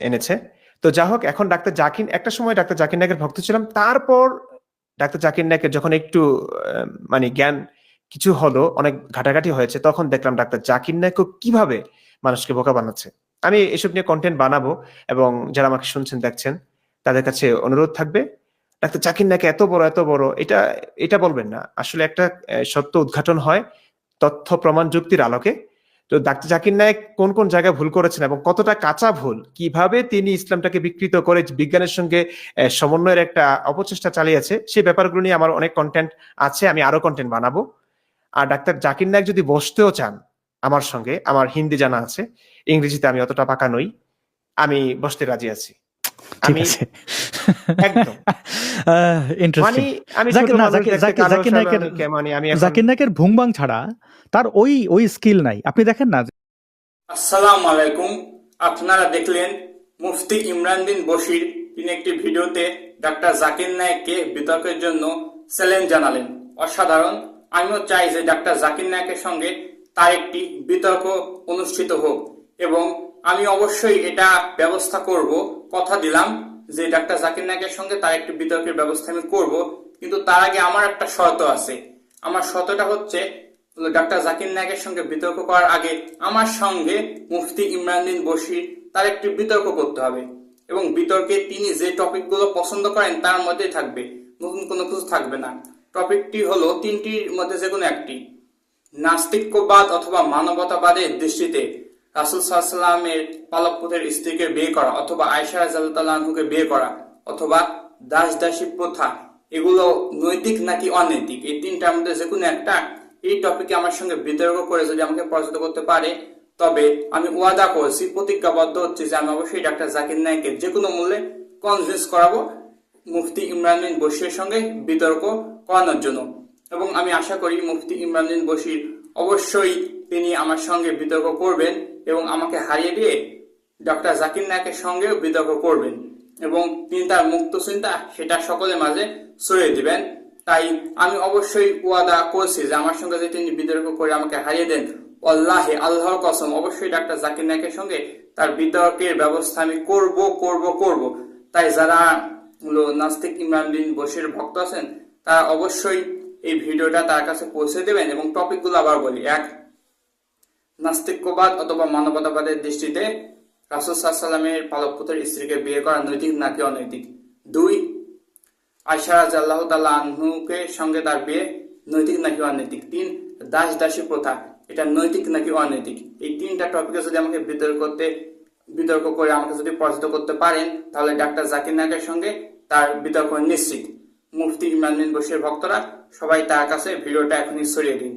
এনেছে। তো যা হোক, এখন ডাক্তার জাকির, একটা সময় ডাক্তার জাকির নায়েকের ভক্ত ছিলাম। তারপর ডাক্তার জাকির নায়েকের যখন একটু মানে জ্ঞান কিছু হলো, অনেক ঘাটাঘাটি হয়েছে, তখন দেখলাম ডাক্তার জাকির নায়েকও কিভাবে মানুষকে বোকা বানাচ্ছে। আমি এসব নিয়ে কন্টেন্ট বানাবো, এবং যারা আমাকে শুনছেন দেখছেন তাদের কাছে অনুরোধ থাকবে, ডাক্তার জাকির নায়েক এত বড়, এটা এটা বলবেন না। আসলে একটা সত্য উদ্ঘাটন হয় তথ্য প্রমাণ যুক্তির আলোকে। তো ডাক্তার জাকির নায়েক কোন কোন জায়গায় ভুল করেছেন এবং কতটা কাঁচা ভুল, কিভাবে তিনি ইসলামটাকে বিকৃত করে বিজ্ঞানের সঙ্গে সমন্বয়ের একটা অপচেষ্টা চালিয়েছে, সেই ব্যাপারগুলো নিয়ে আমার অনেক কন্টেন্ট আছে, আমি আরো কন্টেন্ট বানাবো। আর ডাক্তার জাকির নায়েক যদি বসতেও চান আমার সঙ্গে, আমার হিন্দি জানা আছে, ইংরেজিতে আমি অতটা পাকা নই, আমি বসতে রাজি আছি। আমি একদম মানে আমি জাকির নায়েকের ভুংবাং ছাড়া তার ওই স্কিল নাই। আপনি দেখেন না। আসসালামু আলাইকুম। আপনারা দেখলেন মুফতি ইমরানউদ্দিন বশির, তিনি একটি ভিডিওতে ডাক্তার জাকির নায়েককে বিতর্কের জন্য চ্যালেঞ্জ জানালেন। অসাধারণ। আমিও চাই যে ডাক্তার জাকির নায়েকের সঙ্গে তার একটি বিতর্ক অনুষ্ঠিত হোক, এবং আমি অবশ্যই এটা ব্যবস্থা করব, কথা দিলাম যে ডাক্তার জাকির নায়েকের সঙ্গে তার একটি বিতর্কের ব্যবস্থা আমি করব। কিন্তু তার আগে আমার একটা শর্ত আছে। আমার শর্তটা হচ্ছে, ডাক্তার জাকির নায়েকের সঙ্গে বিতর্ক করার আগে আমার সঙ্গে মুফতি ইমরানউদ্দিন বশির তার একটি বিতর্ক করতে হবে, এবং বিতর্কে তিনি যে টপিকগুলো পছন্দ করেন তার মধ্যেই থাকবে, নতুন কোনো কিছু থাকবে না। টপিকটি হলো তিনটির মধ্যে যে কোনো একটি। নাস্তিক্যবাদ অথবা মানবতাবাদের দৃষ্টিতে রাসূল সাল্লাল্লাহু আলাইহি ওয়াসাল্লামের পালক পুত্রের স্ত্রীকে বিয়ে করা, অথবা আয়েশা রাদিয়াল্লাহু আনহাকে বিয়ে করা, অথবা দাস দাসী প্রথা, এগুলো নৈতিক নাকি অনৈতিক, এই তিনটার মধ্যে যে কোনো একটা। এই টপিকে আমার সঙ্গে বিতর্ক করে যদি আমাকে পরাজিত করতে পারে, তবে আমি ওয়াদা করছি, প্রতিজ্ঞাবদ্ধ হচ্ছে যে আমি অবশ্যই ডাক্তার জাকির নায়েককে যে কোনো মূল্যে কনভিন্স করাবো মুফতি ইমরানউদ্দিন বশিরের সঙ্গে বিতর্ক করানোর জন্য। এবং আমি আশা করি মুফতি ইমরানউদ্দিন বশির অবশ্যই তিনি আমার সঙ্গে বিতর্ক করবেন, এবং আমাকে হারিয়ে দিয়ে ডাক্তার জাকির নায়েকের সঙ্গেও বিতর্ক করবেন, এবং তিনি তার মুক্ত চিন্তা সেটা সকলের মাঝে ছড়িয়ে দিবেন। তাই আমি অবশ্যই ওয়াদা করছি যে আমার সঙ্গে যদি তিনি বিতর্ক করে আমাকে হারিয়ে দেন, আল্লাহে, আল্লাহর কসম, অবশ্যই ডাক্তার জাকির নায়েকের সঙ্গে তার বিতর্কের ব্যবস্থা আমি করব। তাই যারা নাস্তিক ইমরানউদ্দিন বশির ভক্ত আছেন, তারা অবশ্যই এই ভিডিওটা তার কাছে পৌঁছে দেবেন। এবং টপিকগুলো আবার বলি। 1, নাস্তিক্যবাদ অথবা মানবতাবাদের দৃষ্টিতে রাসূল সাল্লাল্লাহু আলাইহি ওয়াসাল্লামের পালক পুত্রের স্ত্রীকে বিয়ে করা নৈতিক নাকি অনৈতিক। 2, আয়েশা রাদিয়াল্লাহু তাআলা আনহুকে সঙ্গে তার বিয়ে নৈতিক নাকি অনৈতিক। 3, দাস দাসী প্রথা, এটা নৈতিক নাকি অনৈতিক। এই তিনটা টপিকে যদি আমাকে বিতর্ক করে আমাকে যদি পরাজিত করতে পারেন, তাহলে ডাক্তার জাকির নায়েকের সঙ্গে তার বিতর্ক নিশ্চিত। মুফতি ইমরানউদ্দিন বশির ভক্তরা সবাই তার কাছে ভিডিওটা এখনই ছড়িয়ে দিন।